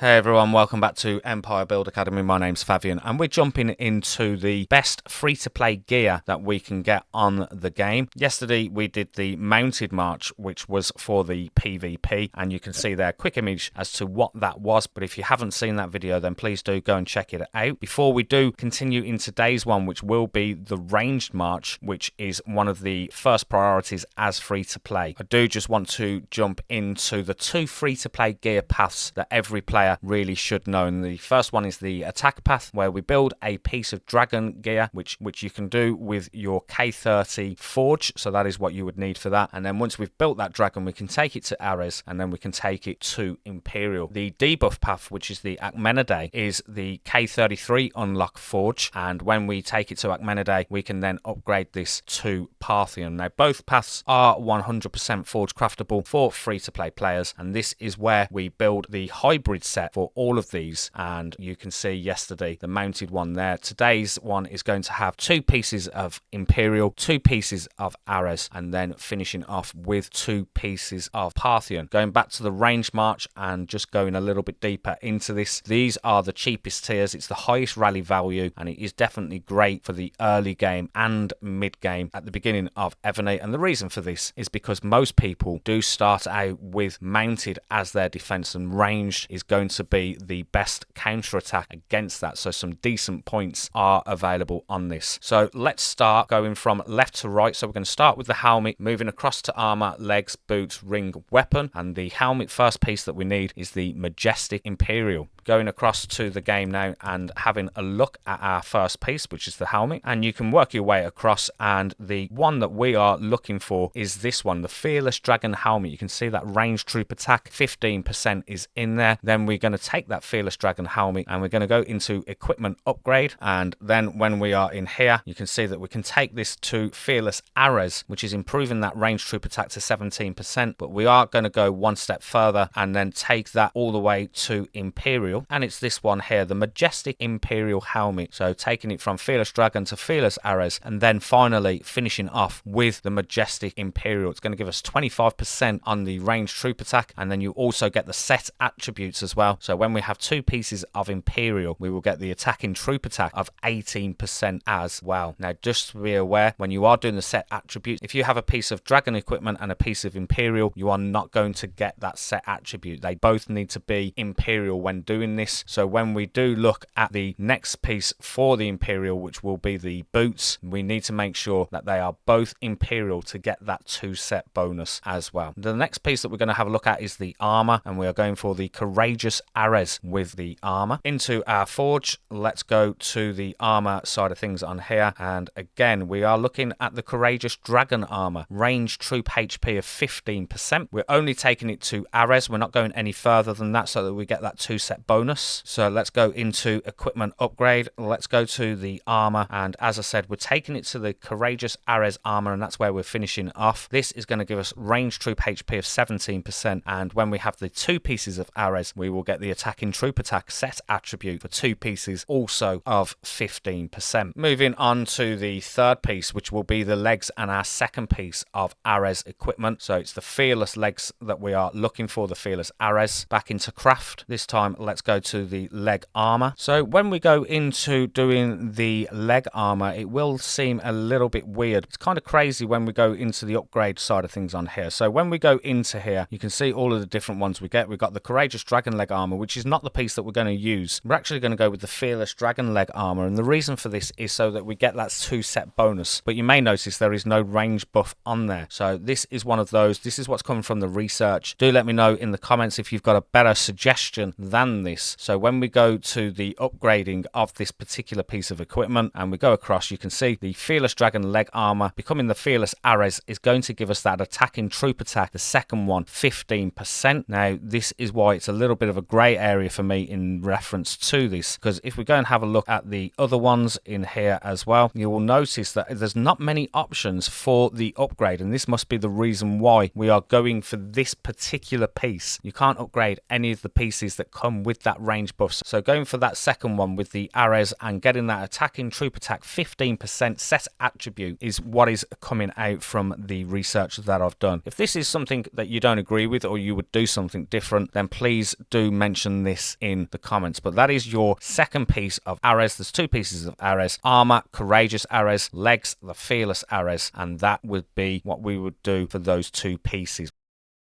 Hey everyone, welcome back to Empire Build Academy. My name's Fabian and we're jumping into the best free-to-play gear that we can get on the game. Yesterday we did the mounted march, which was for the PvP, and you can see there a quick image as to what that was. But if you haven't seen that video, then please do go and check it out. Before we do continue in today's one, which will be the ranged march, which is one of the first priorities as free-to-play, I do just want to jump into the two free-to-play gear paths that every player really should know. And the first one is the attack path, where we build a piece of dragon gear, which you can do with your K30 forge. So that is what you would need for that. And then once we've built that dragon, we can take it to Ares, and then we can take it to Imperial. The debuff path, which is the Achaemenidae, is the K33 unlock forge. And when we take it to Achaemenidae, we can then upgrade this to Parthian. Now, both paths are 100% forge craftable for free-to-play players, and this is where we build the hybrid set for all of these. And you can see yesterday the mounted one there. Today's one is going to have two pieces of Imperial, two pieces of Ares, and then finishing off with two pieces of Parthian. Going back to the range march and just going a little bit deeper into this, these are the cheapest tiers. It's the highest rally value, and it is definitely great for the early game and mid game at the beginning of Evony. And the reason for this is because most people do start out with mounted as their defense, and ranged is going to be the best counter attack against that. So some decent points are available on this. So let's start going from left to right. So we're going to start with the helmet, moving across to armor, legs, boots, ring, weapon. And the helmet first piece that we need is the Majestic Imperial. Going across to the game now and having a look at our first piece, which is the helmet, and you can work your way across. And the one that we are looking for is this one, the Fearless Dragon helmet. You can see that ranged troop attack 15% is in there. Then we're going to take that Fearless Dragon helmet and we're going to go into equipment upgrade. And then when we are in here, you can see that we can take this to Fearless Ares, which is improving that ranged troop attack to 17%. But we are going to go one step further and then take that all the way to Imperial. And it's this one here, the Majestic Imperial helmet. So taking it from Fearless Dragon to Fearless Ares, and then finally finishing off with the Majestic Imperial. It's going to give us 25% on the ranged troop attack, and then you also get the set attributes as well. So when we have two pieces of Imperial, we will get the attacking troop attack of 18% as well. Now, just to be aware, when you are doing the set attribute, if you have a piece of dragon equipment and a piece of Imperial, you are not going to get that set attribute. They both need to be Imperial when doing this. So when we do look at the next piece for the Imperial, which will be the boots, we need to make sure that they are both Imperial to get that 2 set bonus as well. The next piece that we're going to have a look at is the armor, and we are going for the Courageous Ares with the armor. Into our forge, let's go to the armor side of things on here, and again we are looking at the Courageous Dragon armor, range troop HP of 15%. We're only taking it to Ares, we're not going any further than that so that we get that 2 set bonus. So let's go into equipment upgrade, let's go to the armor, and as I said, we're taking it to the Courageous Ares armor, and that's where we're finishing off. This is going to give us range troop HP of 17%, and when we have the two pieces of Ares, we will get the attacking troop attack set attribute for two pieces also of 15%. Moving on to the third piece, which will be the legs and our second piece of Ares equipment. So it's the Fearless legs that we are looking for, the Fearless Ares. Back into craft. This time let's go to the leg armor. So when we go into doing the leg armor, it will seem a little bit weird. It's kind of crazy when we go into the upgrade side of things on here. So when we go into here, you can see all of the different ones we get. We've got the Courageous Dragon leg armor, which is not the piece that we're going to use. We're actually going to go with the Fearless Dragon leg armor, and the reason for this is so that we get that 2 set bonus. But you may notice there is no range buff on there. So this is one of those. This is what's coming from the research. Do let me know in the comments if you've got a better suggestion than this. So when we go to the upgrading of this particular piece of equipment and we go across, you can see the Fearless Dragon leg armor becoming the Fearless Ares is going to give us that attacking troop attack, the second one, 15%. Now this is why it's a little bit of a grey area for me in reference to this, because if we go and have a look at the other ones in here as well, you will notice that there's not many options for the upgrade, and this must be the reason why we are going for this particular piece. You can't upgrade any of the pieces that come with with that range buff. So going for that second one with the Ares and getting that attacking troop attack 15% set attribute is what is coming out from the research that I've done. If this is something that you don't agree with or you would do something different, then please do mention this in the comments. But that is your second piece of Ares. There's two pieces of Ares: armor, courageous Ares; legs, the fearless Ares, and that would be what we would do for those two pieces.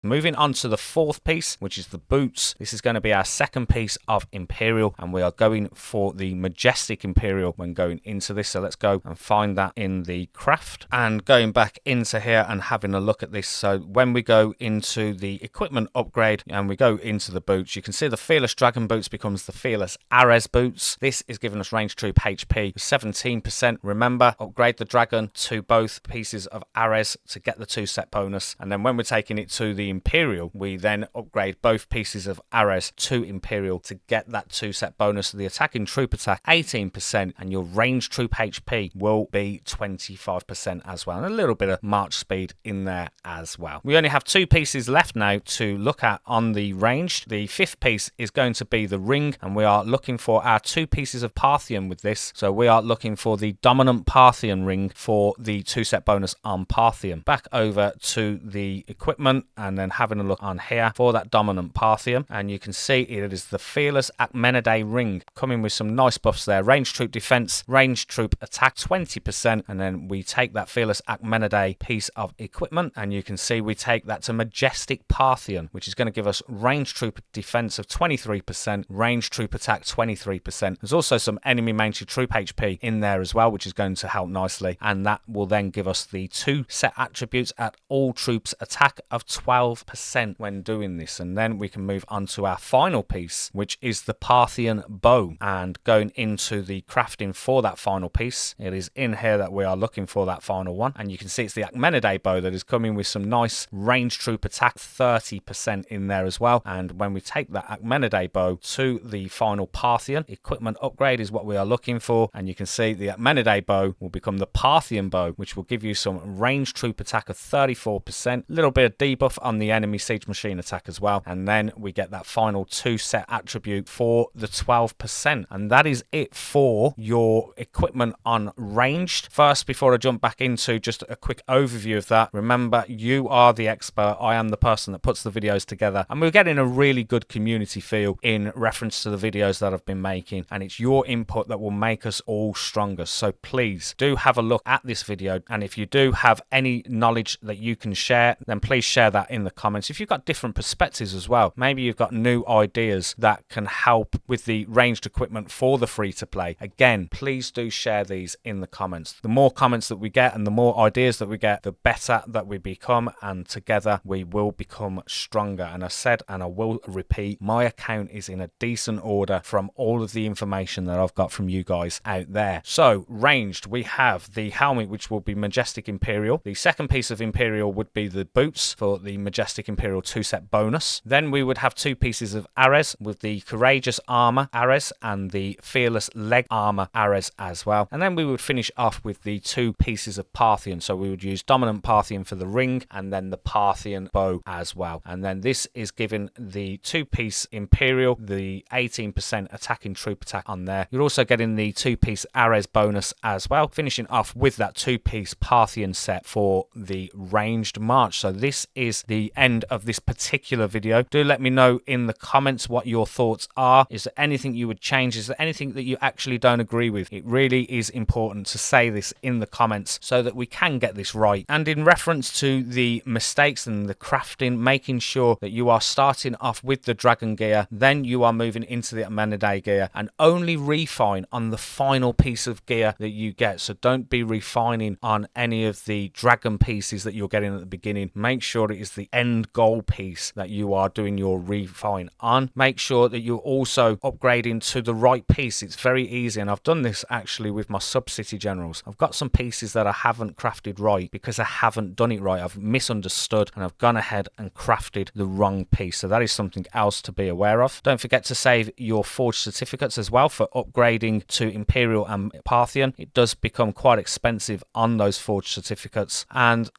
Moving on to the fourth piece, which is the boots. This is going to be our second piece of Imperial, and we are going for the Majestic Imperial when going into this. So let's go and find that in the craft. And going back into here and having a look at this. So when we go into the equipment upgrade and we go into the boots, you can see the Fearless Dragon Boots becomes the Fearless Ares Boots. This is giving us range troop HP 17%. Remember, upgrade the Dragon to both pieces of Ares to get the 2 set bonus. And then when we're taking it to the Imperial, we then upgrade both pieces of Ares to Imperial to get that 2 set bonus. The attacking troop attack 18%, and your range troop HP will be 25% as well, and a little bit of march speed in there as well. We only have 2 pieces left now to look at on the ranged. The 5th piece is going to be the ring, and we are looking for our 2 pieces of Parthian with this. So we are looking for the dominant Parthian ring for the 2 set bonus on Parthian. Back over to the equipment and then having a look on here for that dominant Parthian, and you can see it is the Fearless Achaemenidae ring, coming with some nice buffs there: range troop defense, range troop attack 20%, and then we take that Fearless Achaemenidae piece of equipment, and you can see we take that to Majestic Parthian, which is going to give us range troop defense of 23%, range troop attack 23%. There's also some enemy mounted troop HP in there as well, which is going to help nicely, and that will then give us the 2 set attributes at all troops attack of 12% when doing this. And then we can move on to our final piece, which is the Parthian bow. And going into the crafting for that final piece, it is in here that we are looking for that final one, and you can see it's the Achaemenidae bow that is coming with some nice range troop attack 30% in there as well. And when we take that Achaemenidae bow to the final Parthian, equipment upgrade is what we are looking for, and you can see the Achaemenidae bow will become the Parthian bow, which will give you some range troop attack of 34%, a little bit of debuff on the enemy siege machine attack as well, and then we get that final 2 set attribute for the 12%. And that is it for your equipment on ranged. First, before I jump back into just a quick overview of that, remember, you are the expert. I am the person that puts the videos together, and we're getting a really good community feel in reference to the videos that I've been making, and it's your input that will make us all stronger. So please do have a look at this video, and if you do have any knowledge that you can share, then please share that in the comments. If you've got different perspectives as well, maybe you've got new ideas that can help with the ranged equipment for the free to play, again, please do share these in the comments. The more comments that we get and the more ideas that we get, the better that we become, and together we will become stronger. And I said, and I will repeat, my account is in a decent order from all of the information that I've got from you guys out there. So ranged, we have the helmet, which will be Majestic Imperial. The second piece of Imperial would be the boots for the Majestic Imperial 2 set bonus. Then we would have 2 pieces of Ares with the courageous armor Ares and the fearless leg armor Ares as well. And then we would finish off with the 2 pieces of Parthian. So we would use dominant Parthian for the ring and then the Parthian bow as well. And then this is given the 2-piece Imperial, the 18% attacking troop attack on there. You're also getting the 2-piece Ares bonus as well, finishing off with that 2-piece Parthian set for the ranged march. So this is the end of this particular video. Do let me know in the comments what your thoughts are. Is there anything you would change? Is there anything that you actually don't agree with? It really is important to say this in the comments so that we can get this right. And in reference to the mistakes and the crafting, making sure that you are starting off with the dragon gear, then you are moving into the Achaemenidae gear, and only refine on the final piece of gear that you get. So don't be refining on any of the dragon pieces that you're getting at the beginning. Make sure it is the end goal piece that you are doing your refine on. Make sure that you're also upgrading to the right piece. It's very easy, and I've done this actually with my sub-city generals. I've got some pieces that I haven't crafted right because I haven't done it right. I've misunderstood and I've gone ahead and crafted the wrong piece. So that is something else to be aware of. Don't forget to save your forged certificates as well for upgrading to Imperial and Parthian. It does become quite expensive on those forged certificates. And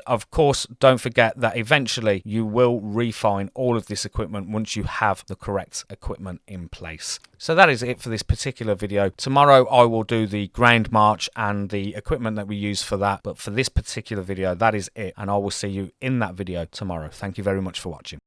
of course, don't forget that eventually eventually you will refine all of this equipment once you have the correct equipment in place. So that is it for this particular video. Tomorrow I will do the ground march and the equipment that we use for that, but for this particular video that is it, and I will see you in that video tomorrow. Thank you very much for watching.